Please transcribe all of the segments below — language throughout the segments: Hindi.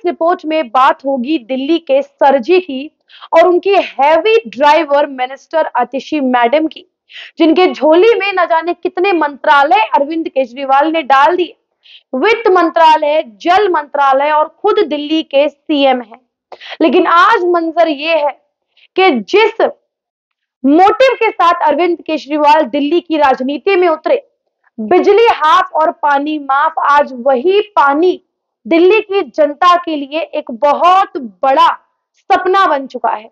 रिपोर्ट में बात होगी दिल्ली के सरजी की और उनकी हैवी ड्राइवर मिनिस्टर आतिशी मैडम की, जिनके झोली में न जाने कितने मंत्रालय अरविंद केजरीवाल ने डाल दिए। वित्त मंत्रालय, जल मंत्रालय और खुद दिल्ली के सीएम हैं। लेकिन आज मंजर ये है कि जिस मोटिव के साथ अरविंद केजरीवाल दिल्ली की राजनीति में उतरे, बिजली हाफ और पानी माफ, आज वही पानी दिल्ली की जनता के लिए एक बहुत बड़ा सपना बन चुका है।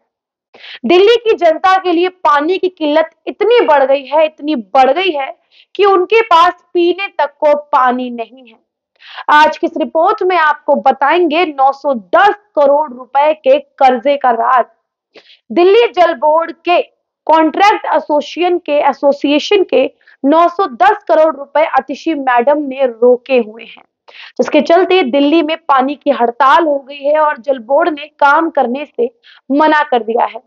दिल्ली की जनता के लिए पानी की किल्लत इतनी बढ़ गई है, इतनी बढ़ गई है कि उनके पास पीने तक को पानी नहीं है। आज की इस रिपोर्ट में आपको बताएंगे 910 करोड़ रुपए के कर्जे का राज। दिल्ली जल बोर्ड के कॉन्ट्रैक्ट एसोसिएशन के 910 करोड़ रुपए आतिशी मैडम ने रोके हुए हैं, जिसके चलते दिल्ली में पानी की हड़ताल हो गई है और जल बोर्ड ने काम करने से मना कर दिया है।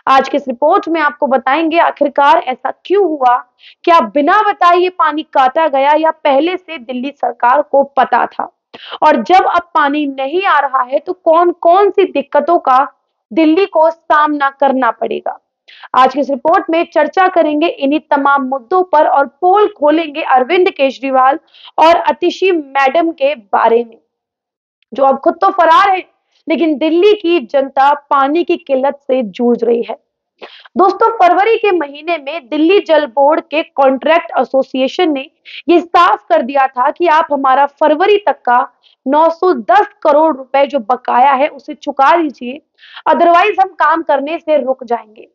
आज की इस रिपोर्ट में आपको बताएंगे आखिरकार ऐसा क्यों हुआ, क्या बिना बताए ये पानी काटा गया या पहले से दिल्ली सरकार को पता था, और जब अब पानी नहीं आ रहा है तो कौन कौन सी दिक्कतों का दिल्ली को सामना करना पड़ेगा। आज की इस रिपोर्ट में चर्चा करेंगे इन्हीं तमाम मुद्दों पर और पोल खोलेंगे अरविंद केजरीवाल और आतिशी मैडम के बारे में, जो अब खुद तो फरार है लेकिन दिल्ली की जनता पानी की किल्लत से जूझ रही है। दोस्तों, फरवरी के महीने में दिल्ली जल बोर्ड के कॉन्ट्रैक्ट एसोसिएशन ने ये साफ कर दिया था कि आप हमारा फरवरी तक का 910 करोड़ रुपए जो बकाया है उसे चुका दीजिए, अदरवाइज हम काम करने से रुक जाएंगे।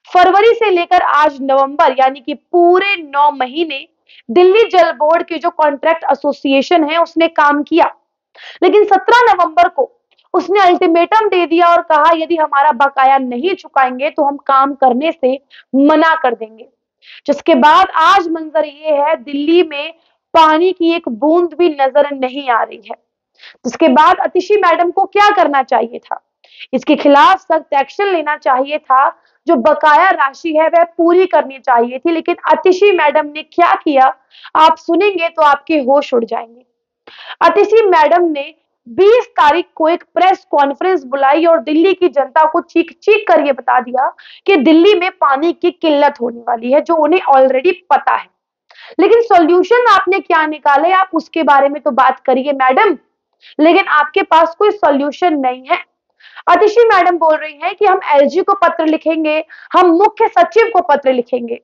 फरवरी से लेकर आज नवंबर यानी कि पूरे 9 महीने दिल्ली जल बोर्ड के जो कॉन्ट्रैक्ट एसोसिएशन है उसने काम किया, लेकिन 17 नवंबर को उसने अल्टीमेटम दे दिया और कहा यदि हमारा बकाया नहीं चुकाएंगे तो हम काम करने से मना कर देंगे। जिसके बाद आज मंजर ये है, दिल्ली में पानी की एक बूंद भी नजर नहीं आ रही है। जिसके बाद आतिशी मैडम को क्या करना चाहिए था, इसके खिलाफ सख्त एक्शन लेना चाहिए था, जो बकाया राशि है वह पूरी करनी चाहिए थी। लेकिन आतिशी मैडम ने क्या किया, आप सुनेंगे तो आपके होश उड़ जाएंगे। आतिशी मैडम ने 20 तारीख को एक प्रेस कॉन्फ्रेंस बुलाई और दिल्ली की जनता को चीख चीख कर ये बता दिया कि दिल्ली में पानी की किल्लत होने वाली है, जो उन्हें ऑलरेडी पता है। लेकिन सॉल्यूशन आपने क्या निकाले, आप उसके बारे में तो बात करिए मैडम, लेकिन आपके पास कोई सॉल्यूशन नहीं है। आतिशी मैडम बोल रही हैं कि हम एलजी को पत्र लिखेंगे, हम मुख्य सचिव को पत्र लिखेंगे।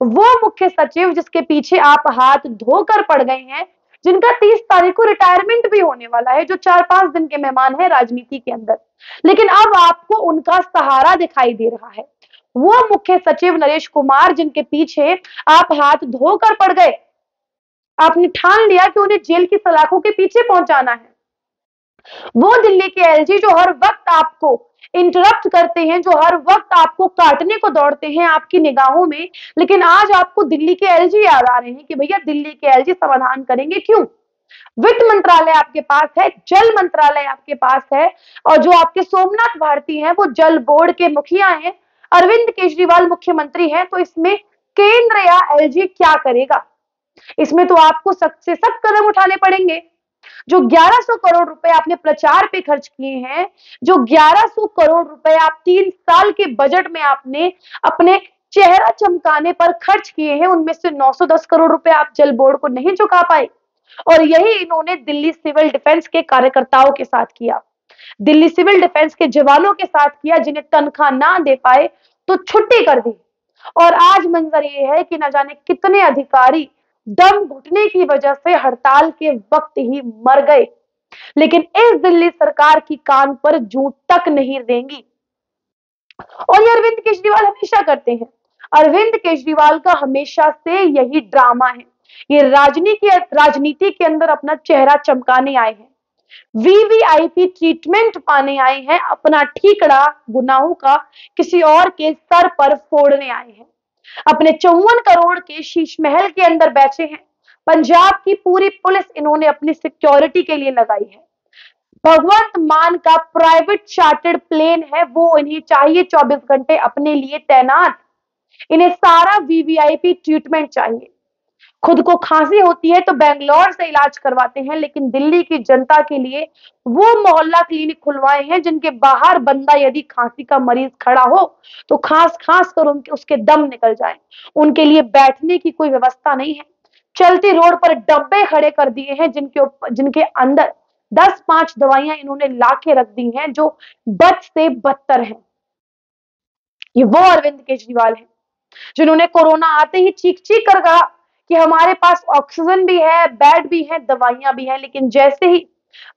वो मुख्य सचिव जिसके पीछे आप हाथ धोकर पड़ गए हैं, जिनका 30 तारीख को रिटायरमेंट भी होने वाला है, जो 4-5 दिन के मेहमान है राजनीति के अंदर, लेकिन अब आपको उनका सहारा दिखाई दे रहा है। वो मुख्य सचिव नरेश कुमार जिनके पीछे आप हाथ धोकर पड़ गए, आपने ठान लिया कि उन्हें जेल की सलाखों के पीछे पहुंचाना है। वो दिल्ली के एलजी जो हर वक्त आपको इंटरप्ट करते हैं, जो हर वक्त आपको काटने को दौड़ते हैं आपकी निगाहों में, लेकिन आज आपको दिल्ली के एलजी याद आ रहे हैं कि भैया दिल्ली के एलजी समाधान करेंगे। क्यों? वित्त मंत्रालय आपके पास है, जल मंत्रालय आपके पास है, और जो आपके सोमनाथ भारती हैं वो जल बोर्ड के मुखिया हैं, अरविंद केजरीवाल मुख्यमंत्री हैं, तो इसमें केंद्र या एलजी क्या करेगा? इसमें तो आपको सख्त से सख्त कदम उठाने पड़ेंगे। जो 1100 करोड़ रुपए आपने प्रचार पे खर्च किए हैं, जो 1100 करोड़ रुपए आप 3 साल के बजट में आपने अपने चेहरा चमकाने पर खर्च किए हैं, उनमें से 910 करोड़ रुपए आप जल बोर्ड को नहीं चुका पाए। और यही इन्होंने दिल्ली सिविल डिफेंस के कार्यकर्ताओं के साथ किया, दिल्ली सिविल डिफेंस के जवानों के साथ किया, जिन्हें तनख्वाह ना दे पाए तो छुट्टी कर दी। और आज मंजर ये है कि न जाने कितने अधिकारी दम घुटने की वजह से हड़ताल के वक्त ही मर गए, लेकिन इस दिल्ली सरकार की कान पर जूं तक नहीं देंगी। और ये अरविंद केजरीवाल हमेशा करते हैं। अरविंद केजरीवाल का हमेशा से यही ड्रामा है। ये राजनीति के अंदर अपना चेहरा चमकाने आए हैं, वीवीआईपी ट्रीटमेंट पाने आए हैं, अपना ठीकरा गुनाहों का किसी और के सर पर फोड़ने आए हैं। अपने 54 करोड़ के शीश महल के अंदर बैठे हैं। पंजाब की पूरी पुलिस इन्होंने अपनी सिक्योरिटी के लिए लगाई है। भगवंत मान का प्राइवेट चार्टर्ड प्लेन है, वो इन्हें चाहिए 24 घंटे अपने लिए तैनात। इन्हें सारा वीवीआईपी ट्रीटमेंट चाहिए। खुद को खांसी होती है तो बेंगलोर से इलाज करवाते हैं, लेकिन दिल्ली की जनता के लिए वो मोहल्ला क्लिनिक खुलवाए हैं जिनके बाहर बंदा यदि खांसी का मरीज खड़ा हो तो खांस खांस कर उनके उसके दम निकल जाए। उनके लिए बैठने की कोई व्यवस्था नहीं है। चलती रोड पर डब्बे खड़े कर दिए हैं जिनके अंदर 10-5 दवाइयां इन्होंने लाके रख दी हैं जो बद से बदतर हैं। ये वो अरविंद केजरीवाल है जिन्होंने कोरोना आते ही चीख चीख कर कहा कि हमारे पास ऑक्सीजन भी है, बेड भी है, दवाइयां भी हैं, लेकिन जैसे ही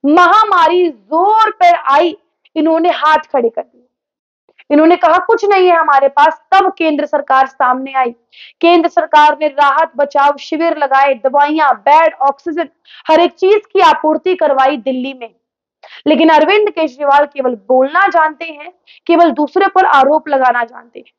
महामारी जोर पर आई, इन्होंने हाथ खड़े कर दिए। इन्होंने कहा कुछ नहीं है हमारे पास। तब केंद्र सरकार सामने आई। केंद्र सरकार ने राहत बचाव शिविर लगाए, दवाइयां, बेड, ऑक्सीजन, हर एक चीज की आपूर्ति करवाई दिल्ली में। लेकिन अरविंद केजरीवाल केवल बोलना जानते हैं, केवल दूसरे पर आरोप लगाना जानते हैं।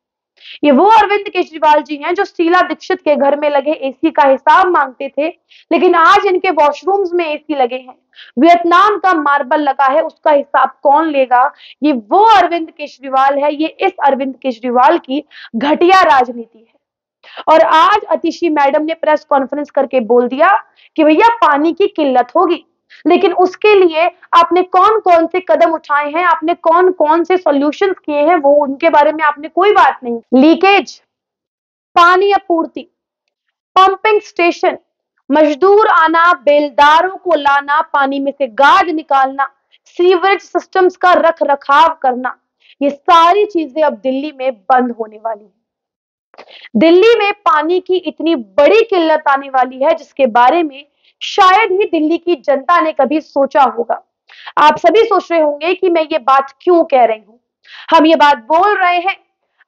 ये वो अरविंद केजरीवाल जी हैं जो शीला दीक्षित के घर में लगे एसी का हिसाब मांगते थे, लेकिन आज इनके वॉशरूम्स में एसी लगे हैं। वियतनाम का मार्बल लगा है, उसका हिसाब कौन लेगा? ये वो अरविंद केजरीवाल है। ये इस अरविंद केजरीवाल की घटिया राजनीति है। और आज अतिशी मैडम ने प्रेस कॉन्फ्रेंस करके बोल दिया कि भैया पानी की किल्लत होगी, लेकिन उसके लिए आपने कौन कौन से कदम उठाए हैं, आपने कौन कौन से सॉल्यूशंस किए हैं, वो उनके बारे में आपने कोई बात नहीं। लीकेज, पानी आपूर्ति, पंपिंग स्टेशन, मजदूर आना, बेलदारों को लाना, पानी में से गाद निकालना, सीवरेज सिस्टम्स का रख रखाव करना, ये सारी चीजें अब दिल्ली में बंद होने वाली है। दिल्ली में पानी की इतनी बड़ी किल्लत आने वाली है जिसके बारे में शायद ही दिल्ली की जनता ने कभी सोचा होगा। आप सभी सोच रहे होंगे कि मैं ये बात क्यों कह रही हूं। हम ये बात बोल रहे हैं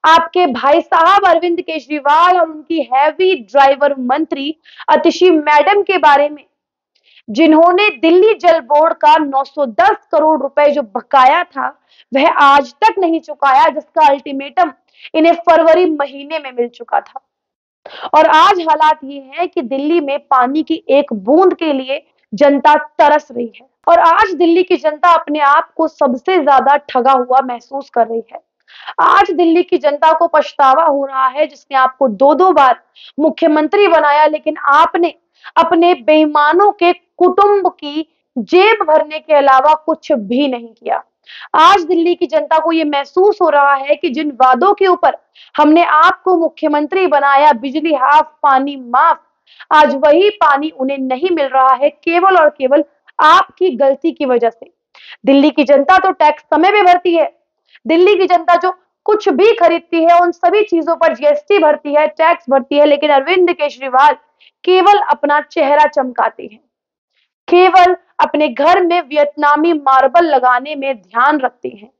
आपके भाई साहब अरविंद केजरीवाल और उनकी हैवी ड्राइवर मंत्री अतिशी मैडम के बारे में, जिन्होंने दिल्ली जल बोर्ड का 910 करोड़ रुपए जो बकाया था वह आज तक नहीं चुकाया, जिसका अल्टीमेटम इन्हें फरवरी महीने में मिल चुका था। और आज हालात ये है कि दिल्ली में पानी की एक बूंद के लिए जनता तरस रही है। और आज दिल्ली की जनता अपने आप को सबसे ज्यादा ठगा हुआ महसूस कर रही है। आज दिल्ली की जनता को पछतावा हो रहा है जिसने आपको 2-2 बार मुख्यमंत्री बनाया, लेकिन आपने अपने बेईमानों के कुटुंब की जेब भरने के अलावा कुछ भी नहीं किया। आज दिल्ली की जनता को यह महसूस हो रहा है कि जिन वादों के ऊपर हमने आपको मुख्यमंत्री बनाया, बिजली हाफ, पानी माफ, आज वही पानी उन्हें नहीं मिल रहा है, केवल और केवल आपकी गलती की वजह से। दिल्ली की जनता तो टैक्स समय पे भरती है। दिल्ली की जनता जो कुछ भी खरीदती है उन सभी चीजों पर जीएसटी भरती है, टैक्स भरती है, लेकिन अरविंद केजरीवाल केवल अपना चेहरा चमकाते हैं, केवल अपने घर में वियतनामी मार्बल लगाने में ध्यान रखते हैं।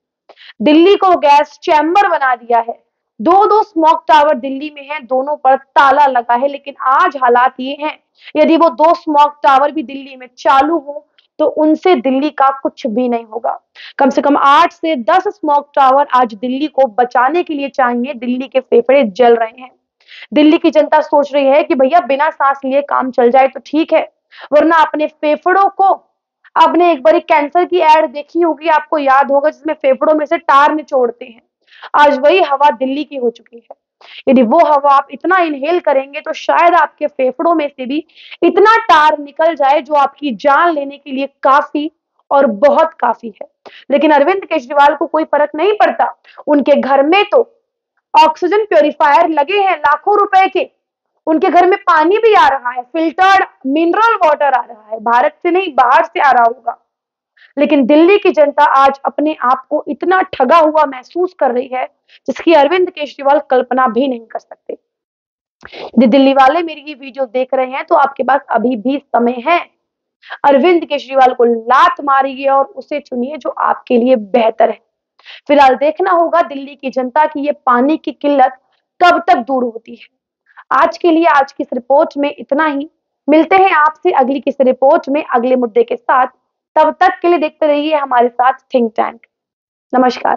दिल्ली को गैस चैम्बर बना दिया है। 2-2 स्मोक टावर दिल्ली में है, दोनों पर ताला लगा है, लेकिन आज हालात ये हैं, यदि वो 2 स्मोक टावर भी दिल्ली में चालू हो तो उनसे दिल्ली का कुछ भी नहीं होगा। कम से कम 8 से 10 स्मोक टावर आज दिल्ली को बचाने के लिए चाहिए। दिल्ली के फेफड़े जल रहे हैं। दिल्ली की जनता सोच रही है कि भैया बिना सांस लिए काम चल जाए तो ठीक है, वरना अपने फेफड़ों को, आपने एक बार कैंसर की एड देखी होगी, आपको याद होगा, जिसमें फेफड़ों में से टार निचोड़ते हैं। आज वही हवा दिल्ली की हो चुकी है। यदि वो हवा आप इतना इनहेल करेंगे तो शायद आपके फेफड़ों में से भी इतना टार निकल जाए जो आपकी जान लेने के लिए काफी और बहुत काफी है। लेकिन अरविंद केजरीवाल को कोई फर्क नहीं पड़ता। उनके घर में तो ऑक्सीजन प्योरीफायर लगे हैं लाखों रुपए के। उनके घर में पानी भी आ रहा है, फिल्टर्ड मिनरल वाटर आ रहा है, भारत से नहीं बाहर से आ रहा होगा। लेकिन दिल्ली की जनता आज अपने आप को इतना ठगा हुआ महसूस कर रही है जिसकी अरविंद केजरीवाल कल्पना भी नहीं कर सकते। यदि दिल्ली वाले मेरी ये वीडियो देख रहे हैं तो आपके पास अभी भी समय है। अरविंद केजरीवाल को लात मारिए और उसे चुनिए जो आपके लिए बेहतर है। फिलहाल देखना होगा दिल्ली की जनता की ये पानी की किल्लत कब तक दूर होती है। आज के लिए आज की इस रिपोर्ट में इतना ही। मिलते हैं आपसे अगली किसी रिपोर्ट में अगले मुद्दे के साथ। तब तक के लिए देखते रहिए हमारे साथ थिंक टैंक। नमस्कार।